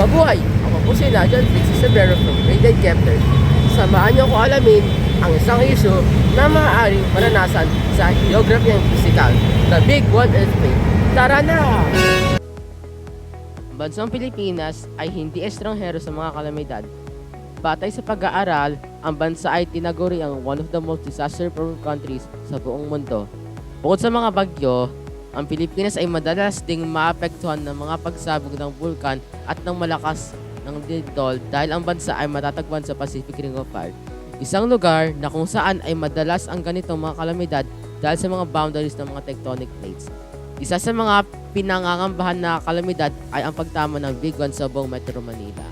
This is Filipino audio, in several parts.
Mabuhay! Ako po si Nigel Fritz Severo from Grade 8 Kepler. Samahan niyo ko alamin ang isang issue na maaaring maranasan sa geography and physical, the Big One Earthquake. Tara na! Ang bansang Pilipinas ay hindi estranghero sa mga kalamidad. Batay sa pag-aaral, ang bansa ay tinaguri ang one of the most disaster-prone countries sa buong mundo. Bukod sa mga bagyo, ang Pilipinas ay madalas ding maapektuhan ng mga pagsabog ng bulkan at ng malakas ng lindol dahil ang bansa ay matatagpuan sa Pacific Ring of Fire. Isang lugar na kung saan ay madalas ang ganitong mga kalamidad dahil sa mga boundaries ng mga tectonic plates. Isa sa mga pinangangambahan na kalamidad ay ang pagtama ng Big One sa buong Metro Manila.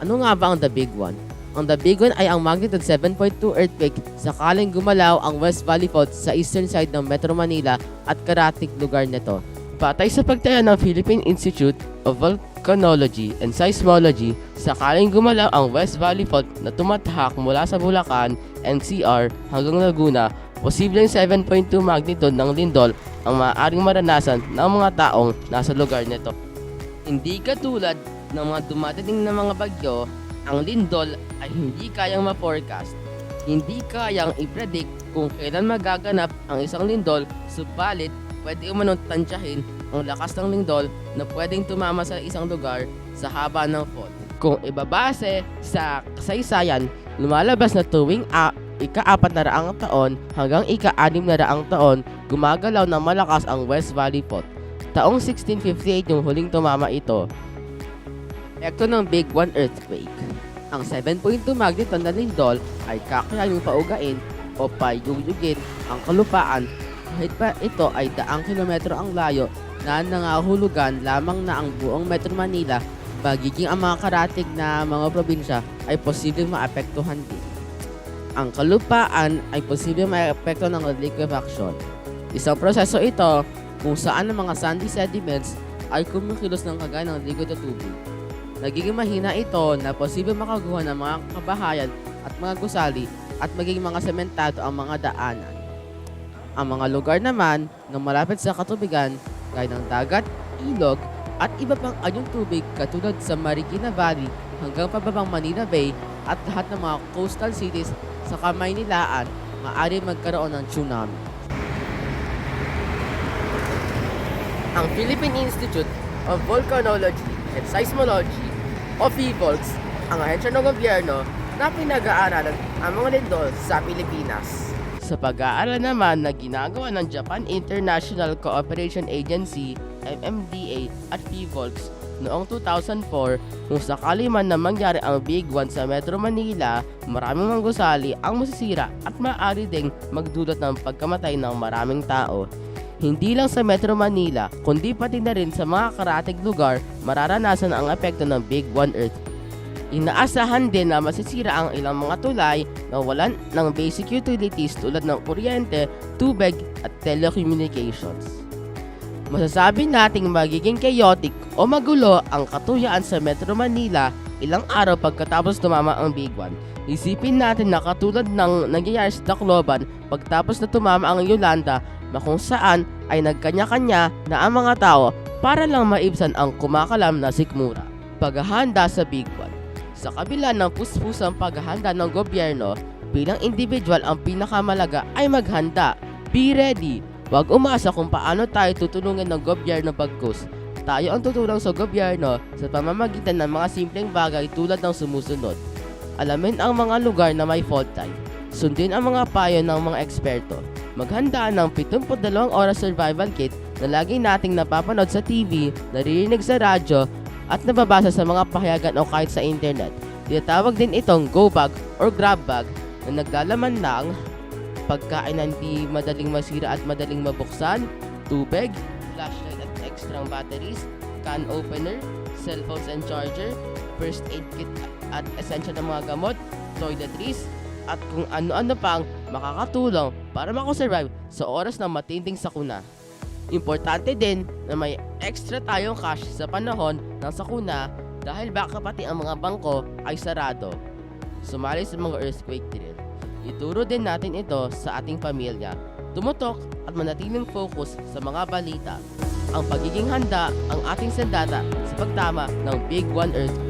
Ano nga ba ang The Big One? Ang The Big One ay ang magnitude 7.2 earthquake sakaling gumalaw ang West Valley Fault sa eastern side ng Metro Manila at karatig lugar nito. Batay sa pagtaya ng Philippine Institute of Volcanology and Seismology, sakaling gumalaw ang West Valley Fault na tumatahak mula sa Bulacan, NCR hanggang Laguna, posibleng 7.2 magnitude ng lindol ang maaaring maranasan ng mga taong nasa lugar nito. Hindi katulad ng mga dumadating na mga bagyo, ang lindol ay hindi kayang ma-forecast. Hindi kayang i-predict kung kailan magaganap ang isang lindol, subalit pwede umanong tansyahin ang lakas ng lindol na pwedeng tumama sa isang lugar sa haba ng fault. Kung ibabase sa kasaysayan, lumalabas na tuwing ika-400 taon hanggang ika-600 taon, gumagalaw ng malakas ang West Valley Fault. Taong 1658 yung huling tumama ito. Epekto ng Big One Earthquake. Ang 7.2 magnitude na lindol ay kakayaning paugain o payuyugin ang kalupaan kahit pa ito ay daang kilometro ang layo na nangahulugan lamang na ang buong Metro Manila, magiging ang mga karatig na mga probinsya ay posibleng maapektuhan din. Ang kalupaan ay posibleng maapekto ng liquefaction. Isang proseso ito kung saan ang mga sandy sediments ay kumikilos ng kagaya ng liquid na tubig. Nagiging mahina ito na posibleng makaguha ng mga kabahayan at mga gusali at maging mga sementado ang mga daanan. Ang mga lugar naman na malapit sa katubigan gaya ng dagat, ilog at iba pang anyong tubig katulad sa Marikina Valley hanggang pababang Manila Bay at lahat ng mga coastal cities sa Kamaynilaan maaari magkaroon ng tsunami. Ang Philippine Institute of Volcanology and Seismology o PHIVOLCS ang ahensya ng gobyerno na pinag-aaralan ang mga lindol sa Pilipinas. Sa pag-aaral naman na ginagawa ng Japan International Cooperation Agency (MMDA) at PHIVOLCS noong 2004, kung sakali man na mangyari ang Big One sa Metro Manila, maraming mga gusali ang masisira at maaari ding magdulot ng pagkamatay ng maraming tao. Hindi lang sa Metro Manila, kundi pati na rin sa mga karatig lugar mararanasan ang epekto ng Big One Earth. Inaasahan din na masisira ang ilang mga tulay na walan ng basic utilities tulad ng kuryente, tubig at telecommunications. Masasabi nating magiging chaotic o magulo ang katuyaan sa Metro Manila ilang araw pagkatapos tumama ang Big One. Isipin natin na katulad ng nangyayari sa Tacloban pagtapos na tumama ang Yolanda, na kung saan ay nagkanya-kanya na ang mga tao para lang maibsan ang kumakalam na sikmura. Paghahanda sa Big One. Sa kabila ng puspusang paghahanda ng gobyerno, bilang individual ang pinakamalaga ay maghanda. Be ready! Huwag umasa kung paano tayo tutulungan ng gobyerno bagkus. Tayo ang tutulong sa gobyerno sa pamamagitan ng mga simpleng bagay tulad ng sumusunod. Alamin ang mga lugar na may fault time. Sundin ang mga payo ng mga eksperto. Maghanda ng 72 oras survival kit na lagi nating napapanood sa TV, naririnig sa radyo, at nababasa sa mga pahayagan o kahit sa internet. Tinatawag din itong go bag or grab bag na naglalaman ng pagkain na hindi madaling masira at madaling mabuksan, tubig, flashlight at extrang batteries, can opener, cellphones and charger, first aid kit at essential na mga gamot, toiletries, at kung ano-ano pang makakatulong para makasurvive sa oras ng matinding sakuna. Importante din na may extra tayong cash sa panahon ng sakuna dahil baka pati ang mga bangko ay sarado. Sumali sa mga earthquake drill. Ituro din natin ito sa ating pamilya. Tumutok at manatiling focus sa mga balita. Ang pagiging handa ang ating sandata sa pagtama ng Big One Earthquake.